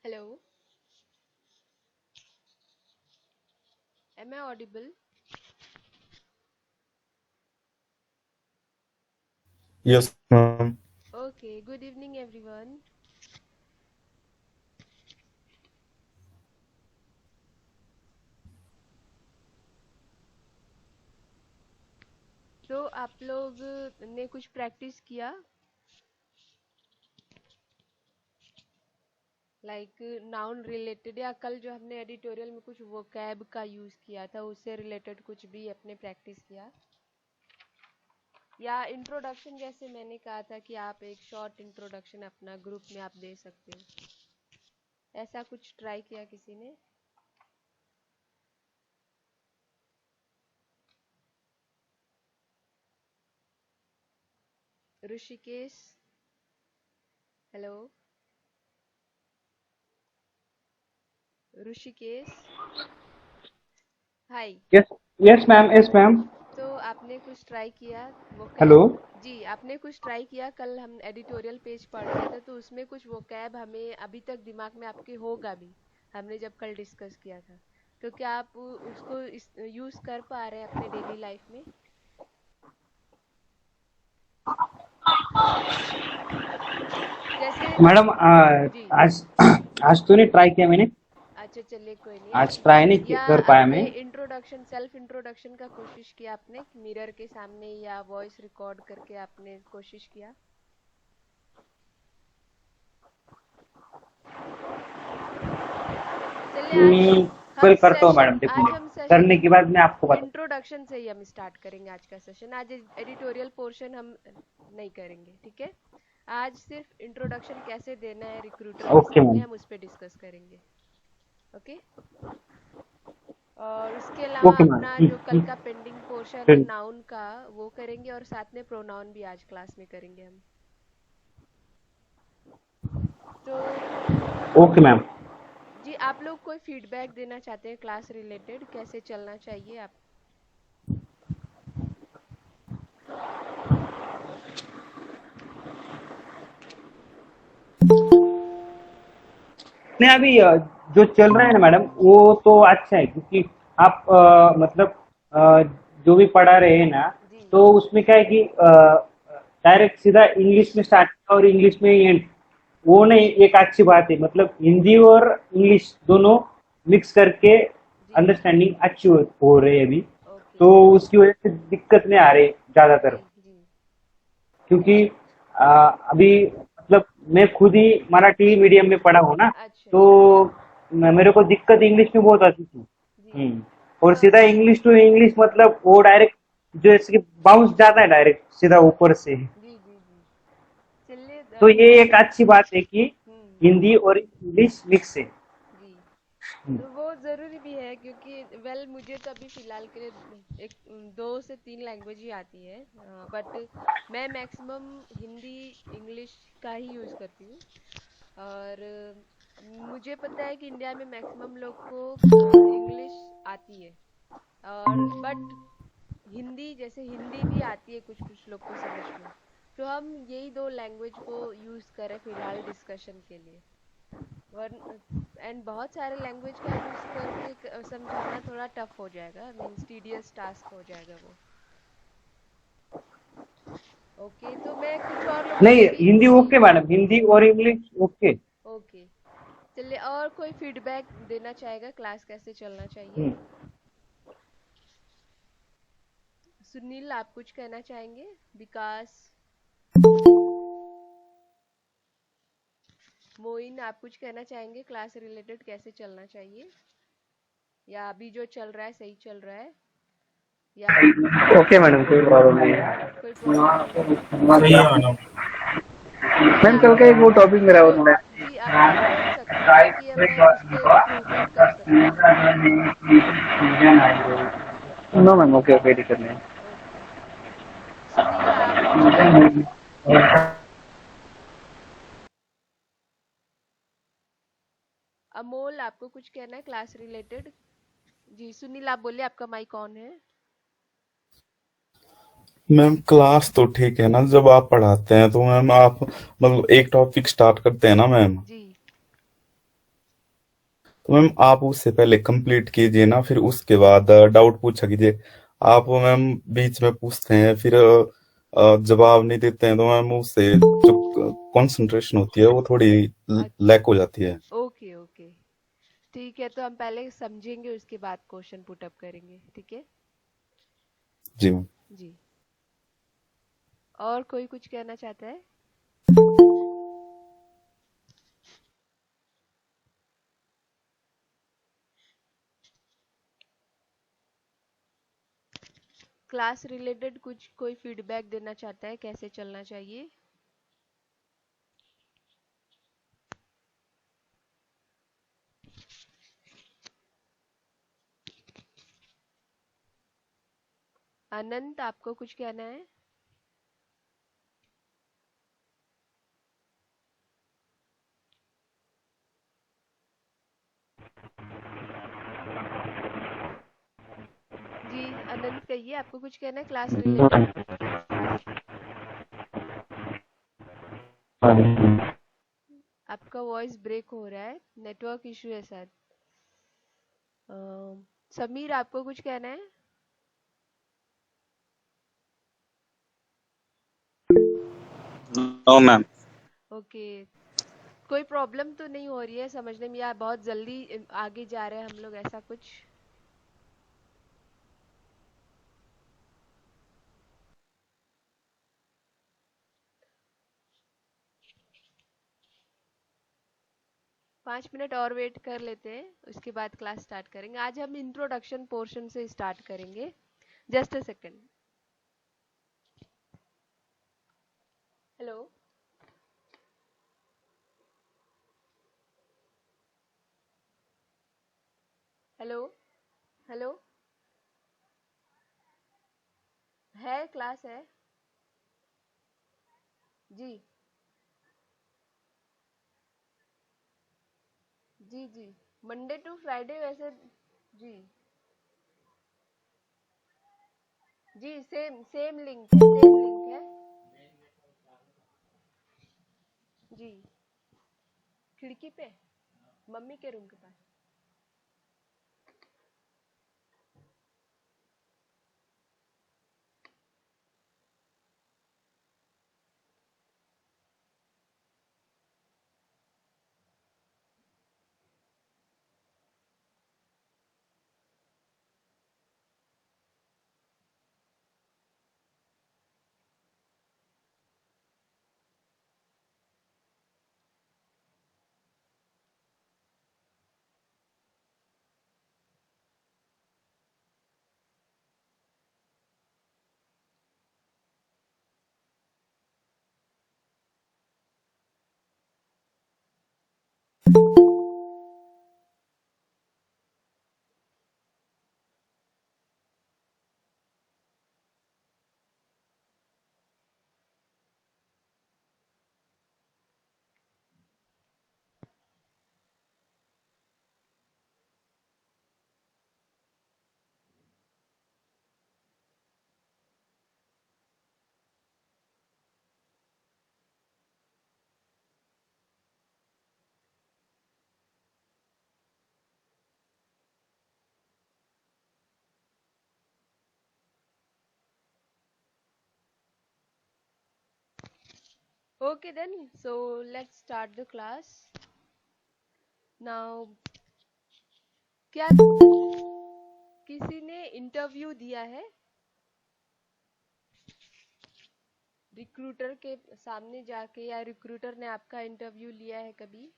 Hello, am I audible? Yes, ma'am. Okay, good evening everyone. तो आप लोग ने कुछ प्रैक्टिस किया लाइक नाउन रिलेटेड या कल जो हमने एडिटोरियल में कुछ वोकैब का यूज किया था उससे रिलेटेड कुछ भी अपने प्रैक्टिस किया या इंट्रोडक्शन जैसे मैंने कहा था कि आप एक शॉर्ट इंट्रोडक्शन अपना ग्रुप में आप दे सकते हो ऐसा कुछ ट्राई किया किसी ने ऋषिकेश हेलो ऋषिकेश हाय Yes, yes, ma'am. Yes, ma'am. तो आपने कुछ ट्राई किया वो कैब Hello. जी आपने कुछ ट्राई किया कल हम एडिटोरियल पेज पढ़ रहे थे तो उसमें कुछ वो कैब हमें अभी तक दिमाग में आपके होगा भी हमने जब कल डिस्कस किया था तो क्या आप उसको यूज कर पा रहे हैं अपने डेली लाइफ में जैसे मैडम जी आज आज तो नहीं ट्राई किया मैंने। अच्छा चलिए कोई नहीं आज ट्राई नहीं या कर पाया अपने मैं। इंट्रोडक्शन सेल्फ इंट्रोडक्शन का कोशिश किया आपने मिरर के सामने या वॉइस रिकॉर्ड करके आपने कोशिश किया चलिए आज हम कल करता हूँ सेशन मैडम, आज डेफिनेट। हम सेशन करने के बाद मैं आपको बता। इंट्रोडक्शन से ही हम स्टार्ट करेंगे आज का सेशन आज एडिटोरियल पोर्शन हम नहीं करेंगे ठीक है आज सिर्फ इंट्रोडक्शन कैसे देना है रिक्रूटर के ओके सामने मैम। हम उस पर डिस्कस करेंगे ओके और उसके अलावा ओके मैम। अपना जो कल का पेंडिंग पोर्शन है नाउन का वो करेंगे और साथ में प्रोनाउन भी आज क्लास में करेंगे हम तो ओके मैम। जी आप लोग कोई फीडबैक देना चाहते हैं क्लास रिलेटेड कैसे चलना चाहिए आप नहीं, अभी जो चल रहा है ना मैडम, वो तो अच्छा है क्योंकि आप मतलब अ, जो भी पढ़ा रहे हैं ना, जी तो उसमें क्या है कि डायरेक्ट सीधा इंग्लिश में स्टार्ट और इंग्लिश में एंड। वो नहीं, एक अच्छी बात है, मतलब हिंदी और इंग्लिश दोनों मिक्स करके जी अंडरस्टैंडिंग अच्छी हो रही है अभी। ओके तो उसकी वजह से दिक्कत नहीं आ रही जी ज्यादातर, जी क्योंकि अभी मतलब मैं खुद ही मराठी मीडियम में पढ़ा हूँ ना, अच्छा तो मेरे को दिक्कत इंग्लिश में बहुत आती थी। जी और तो सीधा इंग्लिश टू इंग्लिश मतलब वो डायरेक्ट जो जैसे कि बाउंस जाता है डायरेक्ट सीधा ऊपर से। जी जी जी चलिए तो ये एक अच्छी बात है कि हम्म हिंदी और इंग्लिश मिक्स है। जी तो वो ज़रूरी भी है क्योंकि मुझे तो अभी फ़िलहाल के लिए एक 2 से 3 लैंग्वेज ही आती है बट मैं मैक्सिमम हिंदी इंग्लिश का ही यूज़ करती हूँ और मुझे पता है कि इंडिया में मैक्सिमम लोग को इंग्लिश आती है और बट हिंदी जैसे हिंदी भी आती है कुछ कुछ लोग को समझ में तो हम यही 2 लैंग्वेज को यूज़ करें फ़िलहाल डिस्कशन के लिए वरन एंड बहुत सारे लैंग्वेज का यूज करके समझाना थोड़ा टफ हो जाएगा मीन्स टीडियस टास्क हो जाएगा वो ओके तो मैं कुछ और लोगों नहीं, से भी हिंदी जी ओके मैडम, हिंदी और इंग्लिश ओके। ओके चलिए और कोई फीडबैक देना चाहेगा क्लास कैसे चलना चाहिए सुनील आप कुछ कहना चाहेंगे विकास मोइन आप कुछ कहना चाहेंगे क्लास रिलेटेड कैसे चलना चाहिए या अभी जो चल रहा है सही चल रहा है या ओके मैडम, कोई प्रॉब्लम नहीं है। कोई प्रॉब्लम नहीं है सही है मैडम। जी मैम, आप कल का एक वो टॉपिक मेरा तो होता जी आप मुझे बोल सकते हैं कि अब मैं उस पे इम्प्रूवमेंट कर सकती हूँ है। नो मैम, ओके ओके, दिक्कत नहीं। ओके सुनील आप कुछ कहेंगे अमोल आपको कुछ कहना है क्लास रिलेटेड जी सुनील आप बोलिए आपका माइक ऑन है मैम क्लास तो ठीक है ना, जब आप पढ़ाते हैं तो मैम आप मतलब एक टॉपिक स्टार्ट करते हैं ना मैम, जी तो मैम आप उससे पहले कंप्लीट कीजिए ना, फिर उसके बाद डाउट पूछा कीजिए। आप मैम बीच में पूछते हैं, फिर जवाब नहीं देते हैं, तो मैम उससे जो कंसंट्रेशन होती है वो थोड़ी अच्छा। लैक हो जाती है। Okay okay. ठीक है, तो हम पहले समझेंगे उसके बाद क्वेश्चन पुट अप करेंगे, ठीक है। जी मैम। जी। और कोई कुछ कहना चाहता है? क्लास रिलेटेड कुछ कोई फीडबैक देना चाहता है, कैसे चलना चाहिए? अनंत, आपको कुछ कहना है? जी अनंत कहिए, आपको कुछ कहना है क्लास रिलेटेड? आपका वॉइस ब्रेक हो रहा है, नेटवर्क इशू है शायद। समीर, आपको कुछ कहना है? No ma'am. ओके। कोई प्रॉब्लम तो नहीं हो रही है समझने में, या बहुत जल्दी आगे जा रहे हैं हम लोग, ऐसा कुछ? पाँच मिनट और वेट कर लेते हैं, उसके बाद क्लास स्टार्ट करेंगे। आज हम इंट्रोडक्शन पोर्शन से स्टार्ट करेंगे। Just a second. Hello. Hello. Hello. है, क्लास है। जी जी जी। मंडे टू फ्राइडे वैसे। जी जी, सेम सेम लिंक है, सेम लिंक है। जी। खिड़की पे, मम्मी के रूम के पास। Okay then, so let's start the class now. क्या किसी ने इंटरव्यू दिया है रिक्रूटर के सामने जाके, या रिक्रूटर ने आपका इंटरव्यू लिया है कभी?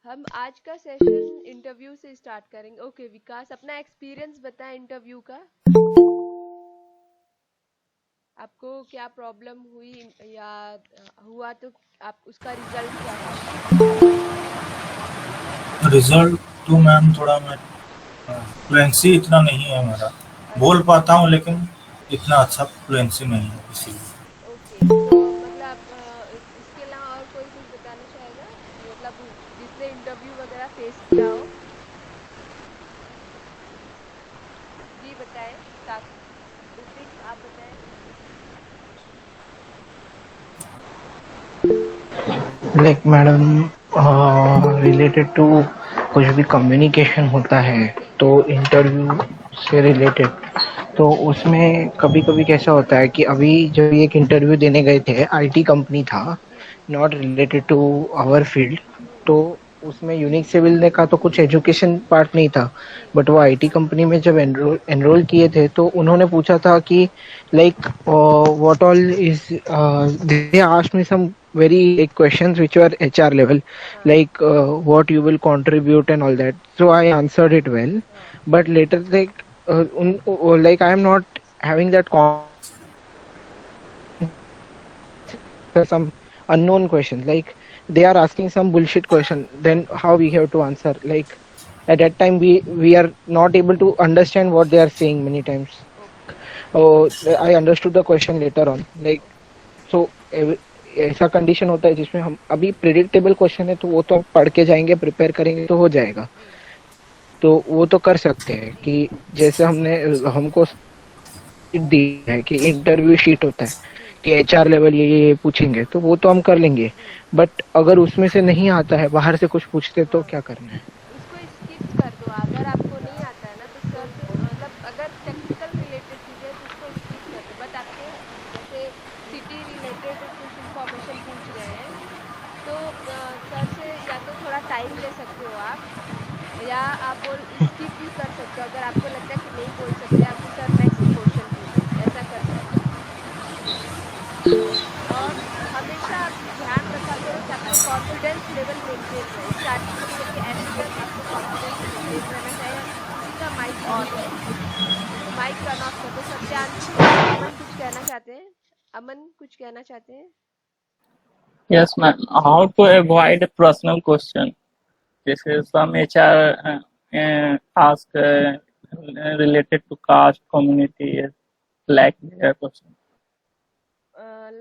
हम आज का सेशन इंटरव्यू से स्टार्ट करेंगे। ओके विकास, अपना एक्सपीरियंस बताएं इंटरव्यू का। आपको क्या प्रॉब्लम हुई, या हुआ तो आप उसका रिजल्ट क्या था? रिजल्ट तो मैम थोड़ा मैं फ्लुएंसी इतना नहीं है मेरा, बोल अच्छा। पाता हूँ लेकिन इतना अच्छा फ्लुएंसी नहीं है इसीलिए। ओके, तो मतलब इसके अलावा और कोई कुछ बताना चाहेगा, मतलब जिसने इंटरव्यू वगैरह फेस किया हो? जी बताएं। लाइक मैडम रिलेटेड टू कुछ भी कम्युनिकेशन होता है तो इंटरव्यू से रिलेटेड, तो उसमें कभी कभी कैसा होता है कि अभी जब एक इंटरव्यू देने गए थे, आईटी कंपनी था, जी जी। Not related to our field. Hmm. तो उसमें यूनिक सिविल ने का तो कुछ एजुकेशन पार्ट नहीं था, जी बट वो आईटी कंपनी में जब एनरोल किए थे तो उन्होंने पूछा था कि like what all is, they asked me some very like questions which were HR level, हाँ like what you will contribute and all that. So I answered it well, हाँ। but later like like I am not having that some unknown questions, like they are asking some bullshit question, then how we have to answer? Like at that time we are not able to understand what they are saying many times. Okay Oh, I understood the question later on, like okay. So ऐसा condition होता है जिसमें हम अभी predictable question है तो वो तो पढ़ के जाएंगे, प्रिपेयर करेंगे तो हो जाएगा। जी तो वो तो कर सकते हैं जी। कि जैसे हमने हमको शीट दी है कि इंटरव्यू शीट होता है जी कि एचआर लेवल ये पूछेंगे, तो वो तो हम कर लेंगे। जी। बट अगर उसमें से नहीं आता है, बाहर से कुछ पूछते तो हाँ, क्या करना है? उसको स्किप कर दो। अगर आपको नहीं आता है ना तो सर से मतलब अगर टेक्निकल रिलेटेड चीजें हैं तो उसको स्किप कर दो। बट आपके जैसे सिटी रिलेटेड कुछ इंफॉर्मेशन पूछ रहे हैं तो सर से या तो थोड़ा टाइम ले सकते हो आप, या आप बोल स्किप भी कर सकते हो। अगर आपको लगता है कि नहीं बोल सकते आप तो सर नेक्स्ट क्वेश्चन पूछो, ऐसा कर सकते हो। और हमेशा आप ध्यान रखा करो कि आपको कॉन्फिडेंस लेवल मेंटेन रहे। स्टार्टिंग से लेके एंड तक आपको कॉन्फिडेंस मेंटेन रहना चाहिए। किसी का माइक ऑन है तो माइक टर्न ऑफ कर दो। सत्यांशु और अमन कुछ कहना चाहते हैं? अमन कुछ कहना चाहते हैं? Yes, ma'am. How to avoid a personal question? This is some HR ask related to caste, community, like their question.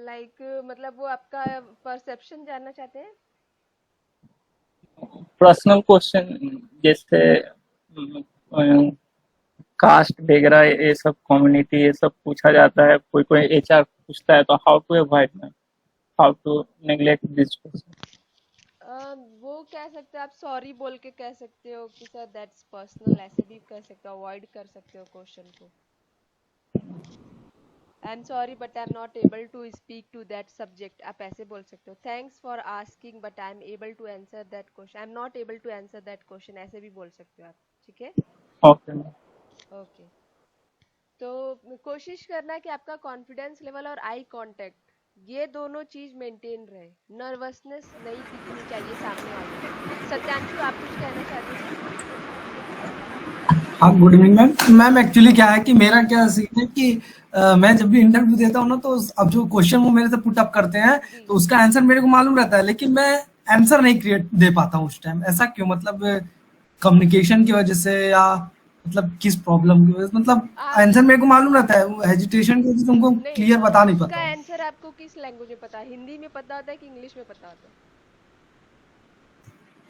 Like मतलब वो आपका परसेप्शन जानना चाहते हैं? पर्सनल क्वेश्चन जैसे कास्ट वगैरह ये सब कम्युनिटी ये सब पूछा जाता है, कोई कोई एचआर पूछता है, तो how to avoid ma'am, how to neglect this question? वो कह सकते हो आप, सॉरी बोल के कह सकते हो कि सर दैट्स पर्सनल, ऐसे भी कह सकते हो, अवॉइड कर सकते हो क्वेश्चन को। I am sorry but I am not able to speak to that subject, आप ऐसे बोल सकते हो। Thanks for asking but I am able to answer that question, I am not able to answer that question, ऐसे भी बोल सकते हो आप। ठीक है, ओके मैम। ओके। तो कोशिश करना कि आपका कॉन्फिडेंस लेवल और आई कांटेक्ट ये दोनों चीज मेंटेन रहे। नर्वसनेस नहीं दिखनी चाहिए सामने वाले को। सत्यांशु आप कुछ कहना चाहते थे? हाँ, good evening ma'am. Ma'am actually क्या है कि मेरा क्या सीन है कि मैं जब भी इंटरव्यू देता हूँ ना, तो अब जो क्वेश्चन वो मेरे से पुट अप करते हैं जी तो उसका आंसर मेरे को मालूम रहता है, लेकिन मैं आंसर नहीं क्रिएट दे पाता हूँ उस टाइम। ऐसा क्यों? मतलब कम्युनिकेशन की वजह से, या मतलब किस प्रॉब्लम की वजह से? मतलब आप आंसर मेरे को मालूम रहता है, वो हेजिटेशन की वजह से तुमको नहीं क्लियर बता नहीं उसका पाता हूँ। आंसर आपको किस लैंग्वेज में पता है? हिंदी में पता होता है कि इंग्लिश में पता होता है?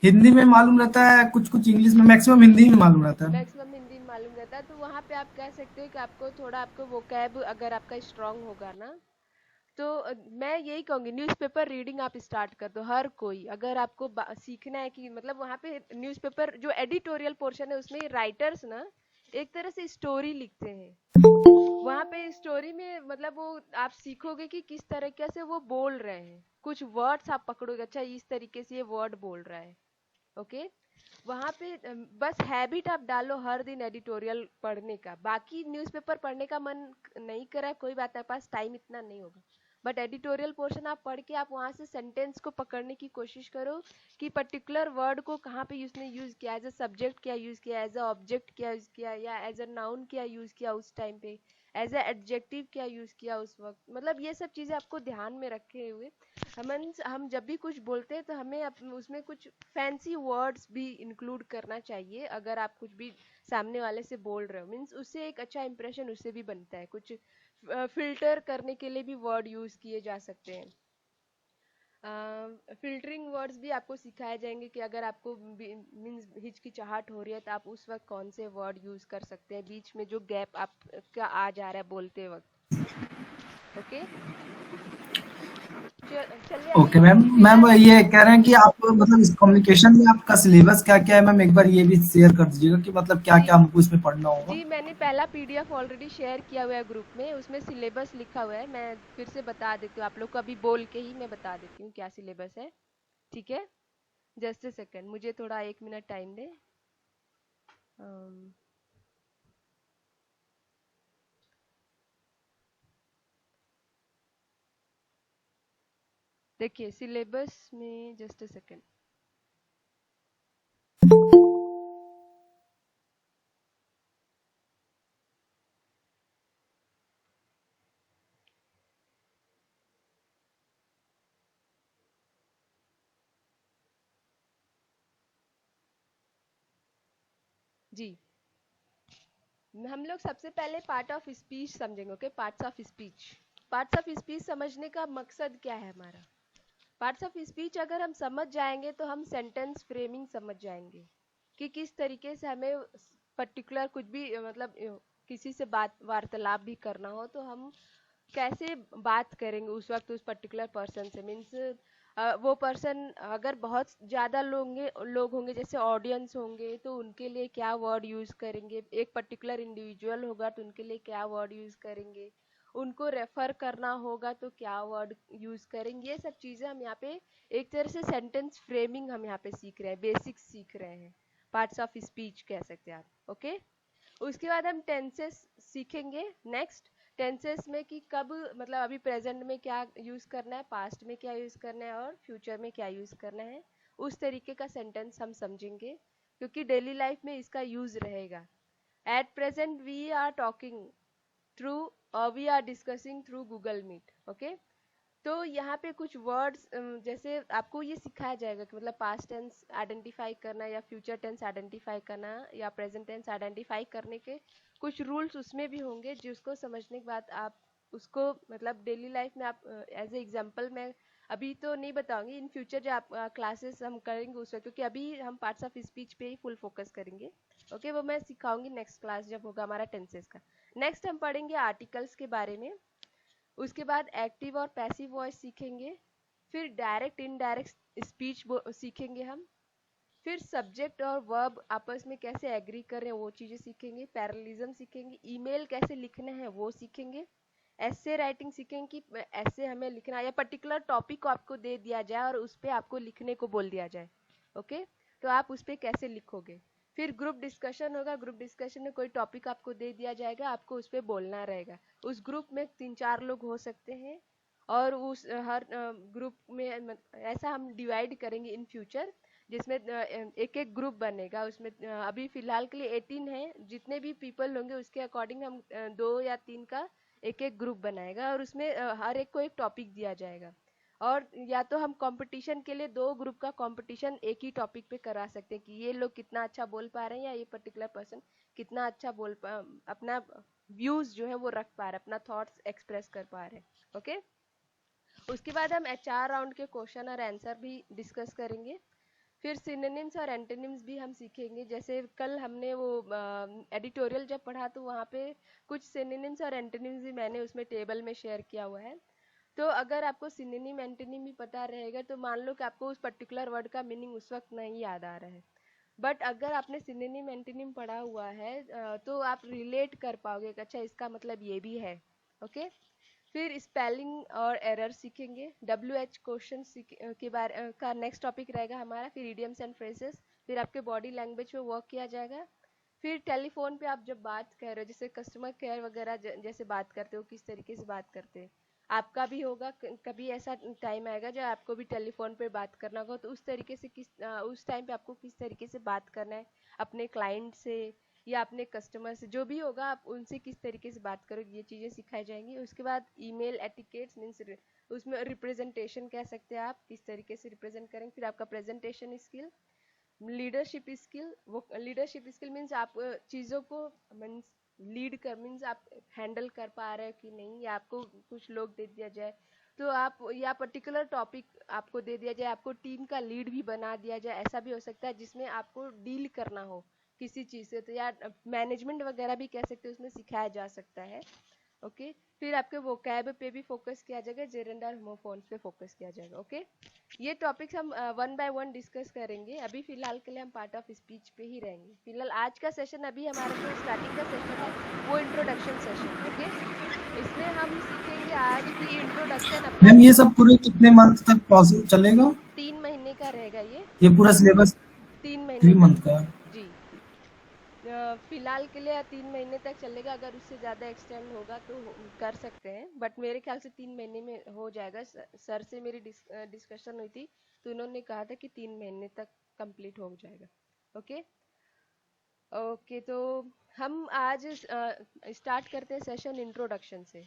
हिंदी में मालूम रहता है, कुछ कुछ इंग्लिश में, मैक्सिमम हिंदी में मालूम रहता है। मैक्सिमम हिंदी में मालूम रहता है। तो वहां पे आप कह सकते हो कि आपको थोड़ा, आपको वोकैब अगर आपका स्ट्रांग होगा ना तो मैं यही कहूंगी न्यूज़पेपर रीडिंग आप स्टार्ट कर दो। हर कोई, अगर आपको सीखना है कि मतलब वहां पे न्यूज़पेपर जो एडिटोरियल पोर्शन है उसमें राइटर्स ना एक तरह से स्टोरी लिखते हैं। वहां पे स्टोरी में मतलब वो आप सीखोगे कि किस तरीके से वो बोल रहे हैं। कुछ वर्ड्स आप पकड़ोगे, अच्छा इस तरीके से ये वर्ड बोल रहा है। ओके, वहां पे बस हैबिट आप डालो हर दिन एडिटोरियल पढ़ने का। बाकी न्यूज़पेपर पढ़ने का मन नहीं करा है, कोई बात नहीं, पास टाइम इतना नहीं होगा, बट एडिटोरियल पोर्शन आप पढ़ के आप वहां से सेंटेंस को पकड़ने की कोशिश करो कि पर्टिकुलर वर्ड को कहाँ पे उसने यूज किया, एज अ सब्जेक्ट क्या यूज किया, एज अ ऑब्जेक्ट क्या यूज किया, या एज अ नाउन क्या यूज किया उस टाइम पे, एज अ एडजेक्टिव क्या यूज किया उस वक्त। मतलब ये सब चीजें आपको ध्यान में रखे हुए हम जब भी कुछ बोलते हैं तो हमें उसमें कुछ फैंसी वर्ड्स भी इंक्लूड करना चाहिए। अगर आप कुछ भी सामने वाले से बोल रहे हो मीन्स उससे एक अच्छा इंप्रेशन उससे भी बनता है। कुछ फिल्टर करने के लिए भी वर्ड यूज किए जा सकते हैं। फिल्टरिंग वर्ड्स भी आपको सिखाए जाएंगे कि अगर आपको मीन्स हिचकिचाहट हो रही है तो आप उस वक्त कौन से वर्ड यूज कर सकते हैं, बीच में जो गैप आपका आ जा रहा है बोलते वक्त। ओके, चलिए ओके अभी मैम। मैम फिलहाल ये कह रहे हैं कि आप मतलब इस कम्युनिकेशन में आपका सिलेबस क्या क्या है मैम, एक बार ये भी शेयर कर दीजिएगा कि मतलब क्या जी क्या हमको इसमें पढ़ना होगा। जी मैंने पहला पीडीएफ ऑलरेडी शेयर किया हुआ है ग्रुप में, उसमें सिलेबस लिखा हुआ है। मैं फिर से बता देती हूँ आप लोग को, अभी बोल के ही मैं बता देती हूँ क्या सिलेबस है। ठीक है, जस्ट ए सेकेंड, मुझे थोड़ा 1 मिनट टाइम दे। अम, देखिए सिलेबस में, जस्ट ए सेकेंड। जी, हम लोग सबसे पहले पार्ट ऑफ स्पीच समझेंगे। Okay, parts of speech. Parts of speech समझने का मकसद क्या है हमारा? पार्ट्स ऑफ स्पीच अगर हम समझ जाएंगे तो हम सेंटेंस फ्रेमिंग समझ जाएंगे कि किस तरीके से हमें पर्टिकुलर कुछ भी मतलब किसी से बात वार्तालाप भी करना हो तो हम कैसे बात करेंगे उस वक्त उस पर्टिकुलर पर्सन से। मीन्स वो पर्सन अगर बहुत ज़्यादा लोग होंगे जैसे ऑडियंस होंगे तो उनके लिए क्या वर्ड यूज़ करेंगे, एक पर्टिकुलर इंडिविजुअल होगा तो उनके लिए क्या वर्ड यूज़ करेंगे, उनको रेफर करना होगा तो क्या वर्ड यूज़ करेंगे। ये सब चीज़ें हम यहाँ पे एक तरह से सेंटेंस फ्रेमिंग हम यहाँ पे सीख रहे हैं, बेसिक्स सीख रहे हैं, पार्ट्स ऑफ स्पीच कह सकते हैं आप। ओके, उसके बाद हम टेंसेस सीखेंगे। नेक्स्ट, टेंसेस में कि कब मतलब अभी प्रेजेंट में क्या यूज़ करना है, पास्ट में क्या यूज़ करना है और फ्यूचर में क्या यूज़ करना है, उस तरीके का सेंटेंस हम समझेंगे क्योंकि डेली लाइफ में इसका यूज़ रहेगा। At present we are talking through और we are discussing through Google Meet. Okay, तो यहाँ पे कुछ वर्ड्स जैसे आपको ये सिखाया जाएगा कि मतलब पास्ट टेंस आइडेंटिफाई करना या फ्यूचर टेंस आइडेंटिफाई करना या प्रेजेंट टेंस आइडेंटिफाई करने के कुछ रूल्स उसमें भी होंगे, जिसको समझने के बाद आप उसको मतलब डेली लाइफ में आप एज ए एग्जांपल मैं अभी तो नहीं बताऊंगी, इन फ्यूचर जो आप क्लासेस हम करेंगे उस वक्त, क्योंकि अभी हम पार्ट्स ऑफ स्पीच पे ही फुल फोकस करेंगे। ओके, वो मैं सिखाऊंगी नेक्स्ट क्लास जब होगा हमारा टेंसेस का। नेक्स्ट हम पढ़ेंगे आर्टिकल्स के बारे में, उसके बाद एक्टिव और पैसिव वॉइस सीखेंगे, फिर डायरेक्ट इनडायरेक्ट स्पीच सीखेंगे हम, फिर सब्जेक्ट और वर्ब आपस में कैसे एग्री कर रहे हैं वो चीज़ें सीखेंगे, पैरलिज्म सीखेंगे, ईमेल कैसे लिखना है वो सीखेंगे, ऐसे राइटिंग सीखेंगे कि ऐसे हमें लिखना है या पर्टिकुलर टॉपिक को आपको दे दिया जाए और उस पर आपको लिखने को बोल दिया जाए। ओके, तो आप उस पर कैसे लिखोगे। फिर ग्रुप डिस्कशन होगा, ग्रुप डिस्कशन में कोई टॉपिक आपको दे दिया जाएगा, आपको उस पर बोलना रहेगा। उस ग्रुप में 3-4 लोग हो सकते हैं और उस हर ग्रुप में ऐसा हम डिवाइड करेंगे इन फ्यूचर, जिसमें एक एक ग्रुप बनेगा। उसमें अभी फिलहाल के लिए 18 है, जितने भी पीपल होंगे उसके अकॉर्डिंग हम 2 या 3 का एक एक ग्रुप बनाएगा और उसमें हर एक को एक टॉपिक दिया जाएगा। और या तो हम कंपटीशन के लिए 2 ग्रुप का कंपटीशन एक ही टॉपिक पे करा सकते हैं कि ये लोग कितना अच्छा बोल पा रहे हैं या ये पर्टिकुलर पर्सन कितना अच्छा अपना व्यूज जो है वो रख पा रहे हैं, अपना थॉट्स एक्सप्रेस कर पा रहे हैं। ओके, उसके बाद हम एचआर राउंड के क्वेश्चन और आंसर भी डिस्कस करेंगे। फिर सिनोनिम्स और एंटोनिम्स भी हम सीखेंगे। जैसे कल हमने वो एडिटोरियल जब पढ़ा तो वहाँ पे कुछ सिनोनिम्स और एंटोनिम्स भी मैंने उसमें टेबल में शेयर किया हुआ है। तो अगर आपको सिनोनिम एंटोनिम भी पता रहेगा तो मान लो कि आपको उस पर्टिकुलर वर्ड का मीनिंग उस वक्त नहीं याद आ रहा है, बट अगर आपने सिनोनिम एंटोनिम पढ़ा हुआ है तो आप रिलेट कर पाओगे कि अच्छा इसका मतलब ये भी है। ओके, फिर स्पेलिंग और एरर सीखेंगे। WH क्वेश्चन के बारे का नेक्स्ट टॉपिक रहेगा हमारा। फिर इडियम्स एंड फ्रेजेस, फिर आपके बॉडी लैंग्वेज पे वर्क किया जाएगा। फिर टेलीफोन पे आप जब बात कर रहे हो जैसे कस्टमर केयर वगैरह जैसे बात करते हो किस तरीके से बात करते हैं, आपका भी होगा कभी ऐसा टाइम आएगा जब आपको भी टेलीफोन पे बात करना होगा, तो उस तरीके से उस टाइम पे आपको किस तरीके से बात करना है अपने क्लाइंट से या अपने कस्टमर से, जो भी होगा आप उनसे किस तरीके से बात करो, ये चीज़ें सिखाई जाएंगी। उसके बाद ईमेल एटिकेट्स मीन्स उसमें रिप्रेजेंटेशन कह सकते हैं, आप किस तरीके से रिप्रेजेंट करेंगे। फिर आपका प्रेजेंटेशन स्किल, लीडरशिप स्किल, वो लीडरशिप स्किल मीन्स आप चीज़ों को मीन्स लीड कर मीन्स आप हैंडल कर पा रहे हो कि नहीं, या आपको कुछ लोग दे दिया जाए तो आप या पर्टिकुलर टॉपिक आपको दे दिया जाए, आपको टीम का लीड भी बना दिया जाए, ऐसा भी हो सकता है जिसमें आपको डील करना हो किसी चीज़ से, तो या मैनेजमेंट वगैरह भी कह सकते हैं उसमें सिखाया जा सकता है। ओके। फिर आपके वोकैब पे भी फोकस किया जाएगा, जेरेंडा और होमोफोन्स पे फोकस किया जाएगा। ओके, ये टॉपिक्स हम वन बाय वन डिस्कस करेंगे। अभी फिलहाल के लिए हम पार्ट ऑफ स्पीच पे ही रहेंगे। फिलहाल आज का सेशन, अभी हमारा जो स्टार्टिंग का सेशन है वो इंट्रोडक्शन सेशन है। ओके, इसमें हम सीखेंगे आज की इंट्रोडक्शन अपना मैम ये सब पूरे कितने मंथ तक चलेगा? 3 महीने का रहेगा ये पूरा सिलेबस 3 महीने 3 मंथ तक का? जी। फिलहाल के लिए 3 महीने तक चलेगा। अगर उससे ज़्यादा एक्सटेंड होगा तो कर सकते हैं, बट मेरे ख्याल से 3 महीने में हो जाएगा। सर से मेरी डिस्कशन हुई थी तो उन्होंने कहा था कि 3 महीने तक कंप्लीट हो जाएगा। ओके ओके, तो हम आज स्टार्ट करते हैं सेशन इंट्रोडक्शन से।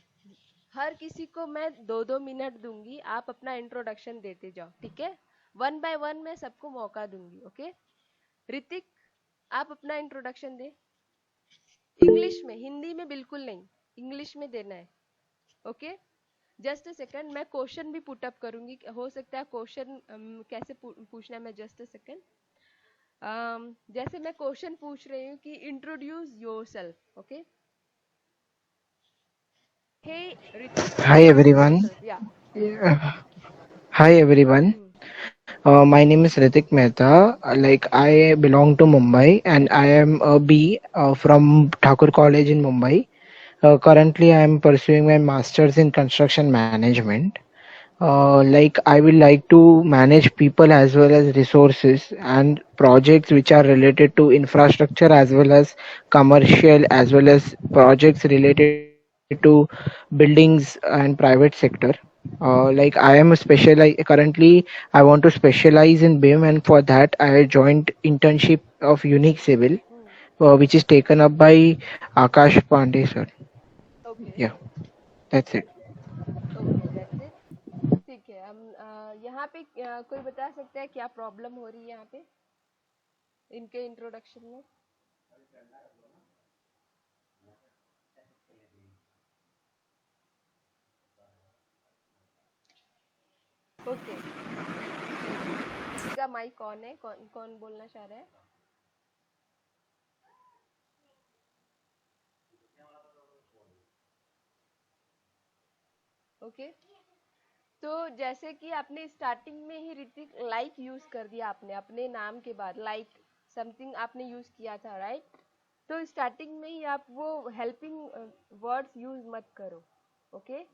हर किसी को मैं 2-2 मिनट दूंगी, आप अपना इंट्रोडक्शन देते जाओ, ठीक है? वन बाय वन मैं सबको मौका दूंगी। ओके, ऋतिक आप अपना इंट्रोडक्शन दे, इंग्लिश में, हिंदी में बिल्कुल नहीं, इंग्लिश में देना है। ओके, जस्ट अ सेकंड, मैं क्वेश्चन भी पुट अप करूंगी, हो सकता है क्वेश्चन कैसे पूछना है। मैं जस्ट अ सेकंड, जैसे मैं क्वेश्चन पूछ रही हूँ कि introduce yourself. Okay, hey Hrithik, Hi introduce everyone. Yourself. या Hi everyone. My name is Ritik Mehta. Like I belong to Mumbai and I am a B from Thakur College in Mumbai. Currently, I am pursuing my masters in construction management. Like I will like to manage people as well as resources and projects which are related to infrastructure as well as commercial as well as projects related to buildings and private sector. Like I am a currently I want to specialize in BIM and for that I joined internship of Unique Civil, which is taken up by Akash Pandey sir. Okay Yeah, that's it. Okay, that's it. ठीक है, हम यहाँ पे कोई बता सकता है क्या प्रॉब्लम हो रही है यहाँ पे इनके इंट्रोडक्शन में? ओके, किसी का माइक ऑन है? कौन कौन बोलना चाह रहा है? ओके, तो जैसे कि आपने स्टार्टिंग में ही ऋतिक लाइक यूज कर दिया, आपने अपने नाम के बाद लाइक समथिंग आपने यूज किया था, राइट? तो स्टार्टिंग में ही आप वो हेल्पिंग वर्ड्स यूज मत करो। ओके,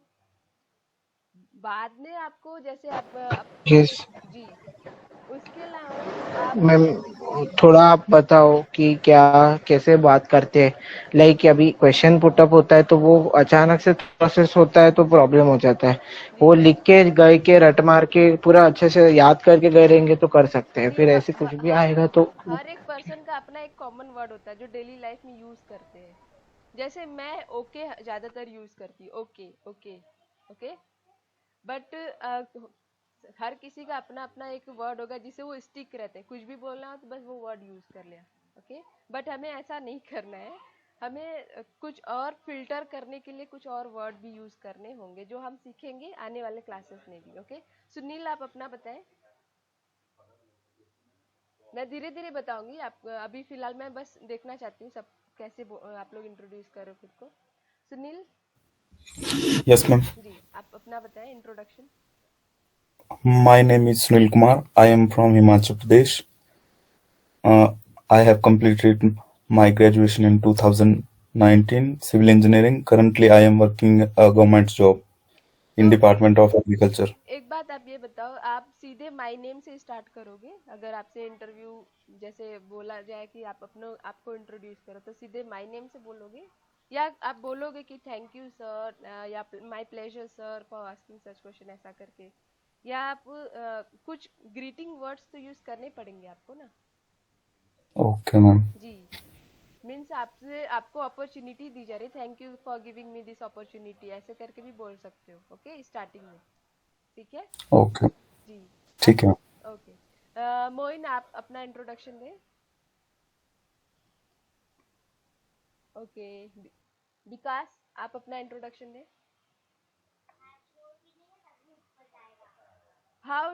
बाद में आपको जैसे Yes. जी, उसके अलावा आप मैम जी थोड़ा आप बताओ कि क्या कैसे बात करते हैं। लाइक अभी क्वेश्चन पुटअप होता है तो वो अचानक से प्रोसेस होता है तो प्रॉब्लम हो जाता है। जी वो लिख के गए के रट मार के पूरा अच्छे से याद करके गए रहेंगे तो कर सकते हैं, नहीं, फिर ऐसे कुछ भी आएगा तो हर एक पर्सन का अपना एक कॉमन वर्ड होता है जो डेली लाइफ में यूज करते हैं। जैसे मैं ओके ज्यादातर यूज करती हूँ, ओके ओके ओके, बट हर किसी का अपना अपना एक वर्ड होगा जिसे वो स्टिक रहते हैं। कुछ भी बोलना हो तो बस वो वर्ड यूज कर लिया। ओके, बट हमें ऐसा नहीं करना है। हमें कुछ और फिल्टर करने के लिए कुछ और वर्ड भी यूज करने होंगे जो हम सीखेंगे आने वाले क्लासेस में भी। ओके, सुनील आप अपना बताएं। मैं धीरे धीरे बताऊंगी आप, अभी फिलहाल मैं बस देखना चाहती हूँ सब कैसे आप लोग इंट्रोड्यूस करो खुद को। Sunil Yes, ma'am. जी, आप अपना बताएं introduction. My name is Sunil Kumar. I am from Himachal Pradesh. I have completed my graduation in 2019, civil engineering. Currently, I am working a government job in तो Department of Agriculture. एक बात आप ये बताओ, आप सीधे माय नेम से start करोगे? अगर आपसे इंटरव्यू जैसे बोला जाए कि आप अपनो आपको इंट्रोड्यूस करो तो सीधे माय नेम से बोलोगे, या आप बोलोगे कि थैंक यू सर या my pleasure sir for asking such question, ऐसा करके? या आप कुछ ग्रीटिंग वर्ड्स तो यूज करने पड़ेंगे आपको ना? Okay, ma'am. जी, मीन्स आपसे आपको अपॉर्चुनिटी दी जा रही है, thank you for giving me this opportunity, ऐसे करके भी बोल सकते हो। ओके, स्टार्टिंग में, ठीक है Okay. जी। अब ठीक है। ओके, मोइन आप अपना इंट्रोडक्शन दें। ओके, विकास आप अपना इंट्रोडक्शन दें। How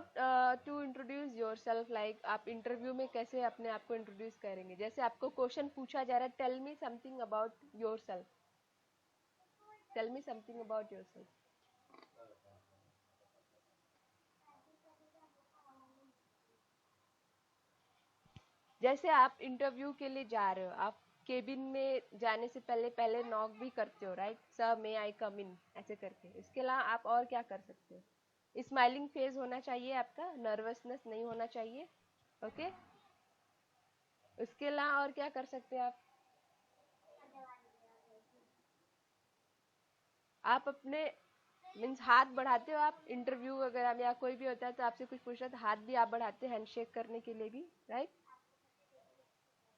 to introduce yourself, like आप इंटरव्यू में कैसे अपने आप को इंट्रोड्यूस करेंगे? जैसे आपको क्वेश्चन पूछा जा रहा है, tell me something about yourself. Tell me something about yourself. जैसे आप इंटरव्यू के लिए जा रहे हो, आप केबिन में जाने से पहले पहले नॉक भी करते हो, राइट? सर मे आई कम इन, ऐसे करके. इसके अलावा आप और क्या कर सकते हो? स्माइलिंग फेस होना चाहिए आपका, नर्वसनेस नहीं होना चाहिए. ओके. उसके अलावा और क्या कर सकते हैं आप? आप अपने मीन्स हाथ बढ़ाते हो आप इंटरव्यू वगैरह में, या कोई भी होता है तो आपसे कुछ पूछ रहा है तो हाथ भी आप बढ़ाते हैं हैंडशेक करने के लिए भी, राइट?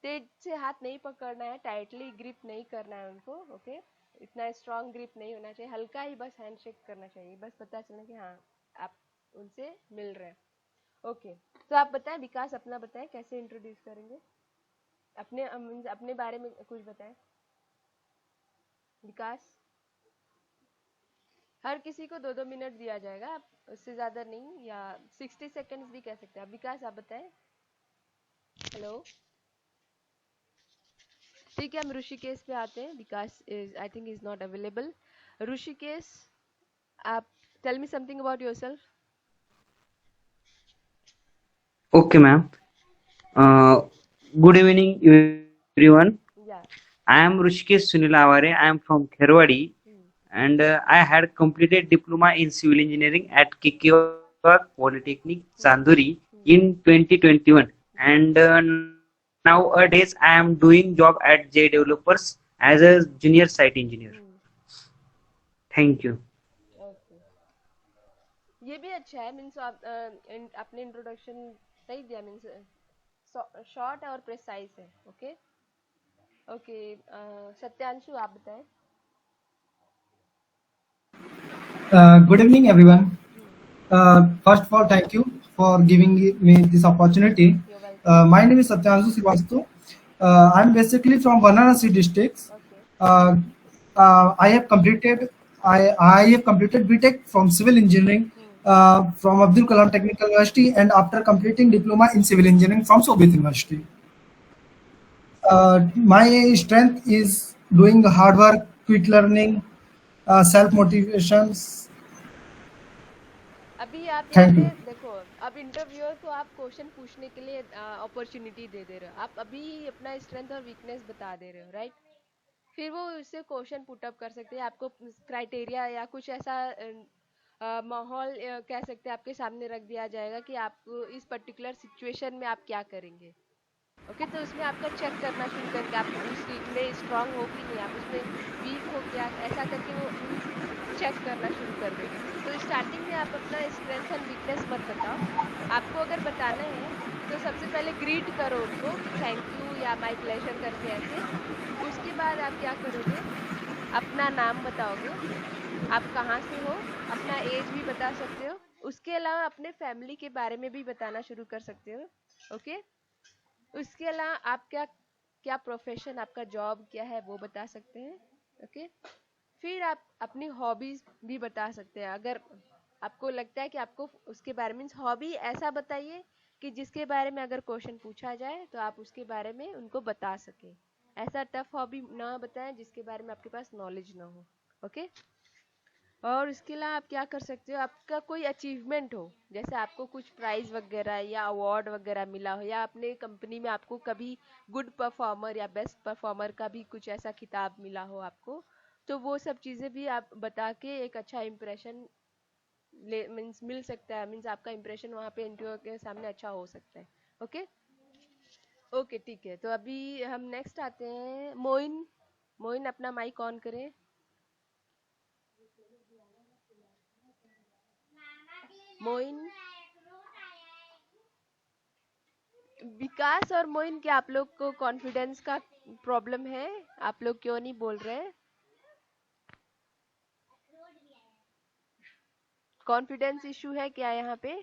तेज से हाथ नहीं पकड़ना है, टाइटली ग्रिप नहीं करना है उनको. ओके. इतना स्ट्रांग ग्रिप नहीं होना चाहिए, हल्का ही बस हैंडशेक करना चाहिए, बस पता चलना कि हाँ आप उनसे मिल रहे हैं. ओके. तो आप बताएं विकास, अपना बताएं कैसे इंट्रोड्यूस करेंगे अपने अपने बारे में कुछ बताएं विकास. हर किसी को 2-2 मिनट दिया जाएगा, आप उससे ज्यादा नहीं, या 60 सेकेंड्स भी कह सकते हैं. अब विकास आप बताएं. हेलो. ठीक है, हम ऋषिकेश पे आते हैं. Vikas is I think is not available. Rishikesh, आप tell me something about yourself. Okay, ma'am. Good evening, everyone. या. I am Rushikesh Sunil Avare. I am from Kherwadi, and I had completed diploma in civil engineering at Kikiwa Polytechnic, Chanduri in 2021. And nowadays I am doing job at J Developers as a junior site engineer. Thank you. Okay. ये भी अच्छा है, means आप अपने introduction सही दिया, means short और precise है. ओके. ओके. सत्यांशु आप बताएं. Good evening, everyone. First of all, thank you for giving me this opportunity. You're welcome. My name is Satyanshu Srivastav. I'm basically from Varanasi district. Okay. I have completed BTech from civil engineering from Abdul Kalam Technical University, and after completing diploma in civil engineering from Soviet University. My strength is doing hard work, quick learning, self motivations. अभी आप Thank यहाँ you. पे देखो, अब interviewer को आप question पूछने के लिए अपॉर्चुनिटी दे रहे हो. आप अभी अपना स्ट्रेंथ और वीकनेस बता दे रहे हो, राइट? फिर वो उससे क्वेश्चन पुट अप कर सकते हैं. आपको क्राइटेरिया या कुछ ऐसा माहौल कह सकते हैं आपके सामने रख दिया जाएगा कि आप इस पर्टिकुलर सिचुएशन में आप क्या करेंगे. ओके. तो उसमें आपका चेक करना शुरू करके आप उस चीज में स्ट्रांग हो कि नहीं, आप उसमें वीक हो क्या, ऐसा करके वो चेक करना शुरू कर देंगे. तो स्टार्टिंग में आप अपना स्ट्रेंथ एंड वीकनेस मत बताओ. आपको अगर बताना है तो सबसे पहले ग्रीट करो उनको कि थैंक यू या माय प्लेजर करके ऐसे. उसके बाद आप क्या करोगे, अपना नाम बताओगे, आप कहाँ से हो, अपना एज भी बता सकते हो. उसके अलावा अपने फैमिली के बारे में भी बताना शुरू कर सकते हो. ओके. उसके अलावा आप क्या क्या प्रोफेशन, आपका जॉब क्या है वो बता सकते हैं. ओके. फिर आप अपनी हॉबीज भी बता सकते हैं. अगर आपको लगता है कि आपको उसके बारे में, हॉबी ऐसा बताइए कि जिसके बारे में अगर क्वेश्चन पूछा जाए तो आप उसके बारे में उनको बता सके. ऐसा टफ हॉबी ना बताएं जिसके बारे में आपके पास नॉलेज ना हो. ओके. और इसके अलावा आप क्या कर सकते हो, आपका कोई अचीवमेंट हो, जैसे आपको कुछ प्राइज वगैरह या अवार्ड वगैरह मिला हो, या अपने कंपनी में आपको कभी गुड परफॉर्मर या बेस्ट परफॉर्मर का भी कुछ ऐसा खिताब मिला हो आपको, तो वो सब चीज़ें भी आप बता के एक अच्छा इम्प्रेशन मीन्स मिल सकता है. मीन्स आपका इम्प्रेशन वहाँ पे इंटरव्यू के सामने अच्छा हो सकता है. ओके. ओके. ठीक है. तो अभी हम नेक्स्ट आते हैं. मोइन. मोइन अपना माइक ऑन करें. मोइन. विकास और मोइन, क्या आप लोग को कॉन्फिडेंस का प्रॉब्लम है? आप लोग क्यों नहीं बोल रहे? कॉन्फिडेंस इशू है क्या यहाँ पे?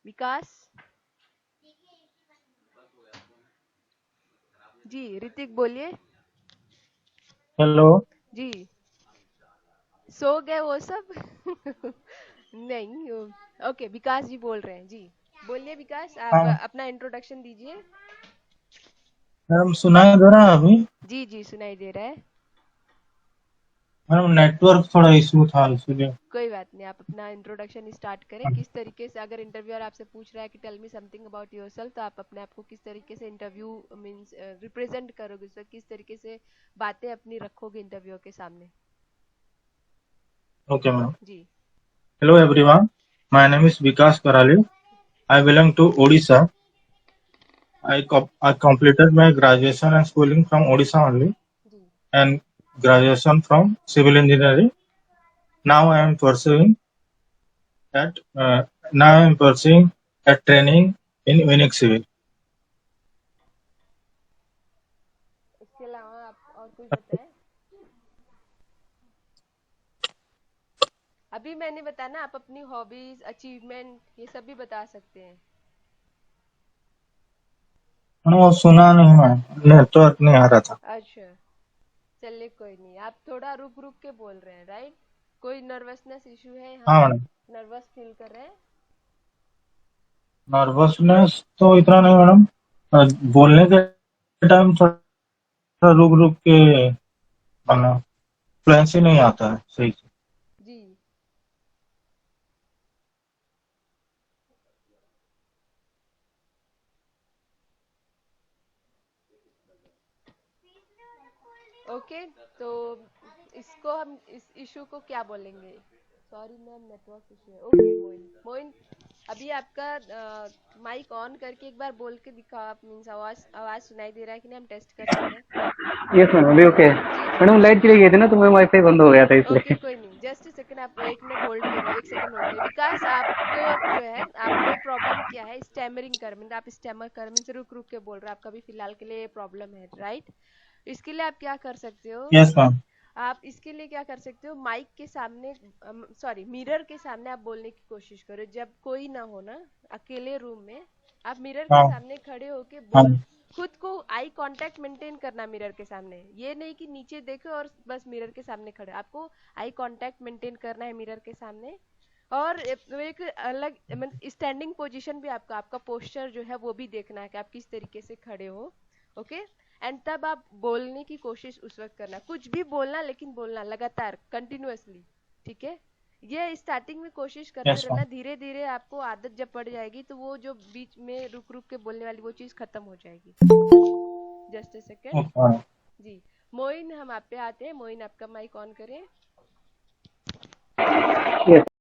विकास जी. ऋतिक बोलिए. हेलो. जी. सो गए वो सब? नहीं. ओके. विकास जी बोल रहे हैं. जी बोलिए विकास, आप हाँ अपना इंट्रोडक्शन दीजिए. मैडम, सुनाई दे रहा है अभी? जी जी सुनाई दे रहा है. मैडम नेटवर्क थोड़ा इशू था इसलिए। कोई बात नहीं, आप अपना इंट्रोडक्शन स्टार्ट करें। किस तरीके से, अगर इंटरव्यूअर आपसे पूछ रहा है कि tell me something about yourself, तो आप अपने आप को किस तरीके से इंटरव्यू मींस रिप्रेजेंट करोगे, सर किस तरीके से बातें अपनी रखोगे इंटरव्यूअर के सामने। Okay madam. जी। Hello everyone, my name is Vikas Karali. I belong to Odisha. I completed my graduation and schooling from Odisha only, जी। and graduation from civil engineering. Now I am pursuing at now I am pursuing a training in Unix Civil. इसके अलावा आप और कुछ बताएं। अभी मैंने बताया ना, आप अपनी हॉबीज, अचीवमेंट, ये सब भी बता सकते हैं। वो सुना नहीं मैम, नेटवर्क नहीं आ रहा था। अच्छा, चलिए कोई नहीं, आप थोड़ा रुक रुक के बोल रहे हैं, राइट। कोई नर्वसनेस इशू है यहाँ हाँ पे? मैडम, नर्वस फील कर रहे हैं? नर्वसनेस तो इतना नहीं मैडम, बोलने के टाइम थोड़ा रुक रुक के बना, फ्लुएंसी नहीं आता है सही से। जी। ओके, तो इसको हम, इस इशू को क्या बोलेंगे? सॉरी मैम, नेटवर्क इशू है। ओके मोइन, मोइन अभी आपका माइक ऑन करके एक बार बोल के दिखाओ आप, मीन्स आवाज आवाज सुनाई दे रहा है कि नहीं, हम टेस्ट कर रहे हैं। यस मैडम, अभी ओके। मैडम लाइट चली गई थी ना, तो मेरा वाईफाई बंद हो गया था ओके इसलिए। कोई नहीं, जस्ट अ सेकंड, आप 1 मिनट होल्ड करिए, 1 सेकंड होल्ड करिए। विकास, आपको जो है, आपको प्रॉब्लम क्या है? स्टैमरिंग कर, मीन आप स्टैमर कर, मीन रुक रुक के बोल रहे हैं, आपका भी फिलहाल के लिए प्रॉब्लम है, राइट। इसके लिए आप क्या कर सकते हो? Yes ma'am. आप इसके लिए क्या कर सकते हो, माइक के सामने, सॉरी मिरर के सामने आप बोलने की कोशिश करो। जब कोई ना हो ना, अकेले रूम में, आप मिरर के हाँ सामने खड़े होके हाँ बोल, खुद को आई कांटेक्ट मेंटेन करना मिरर के सामने। ये नहीं कि नीचे देखो और बस मिरर के सामने खड़े, आपको आई कांटेक्ट मेंटेन करना है मिरर के सामने। और एक अलग स्टैंडिंग पोजीशन भी, आपका आपका पोस्चर जो है वो भी देखना है कि आप किस तरीके से खड़े हो। ओके, एंड तब आप बोलने की कोशिश उस वक्त करना, कुछ भी बोलना, लेकिन बोलना लगातार, कंटिन्यूअसली, ठीक है। ये स्टार्टिंग में कोशिश करते यस रहना, मैम। धीरे धीरे आपको आदत जब पड़ जाएगी तो वो जो बीच में रुक रुक के बोलने वाली वो चीज खत्म हो जाएगी। Just a second. ओके। जी, मोइन हम आप पे आते हैं। मोइन, आपका माइक ऑन करें। यस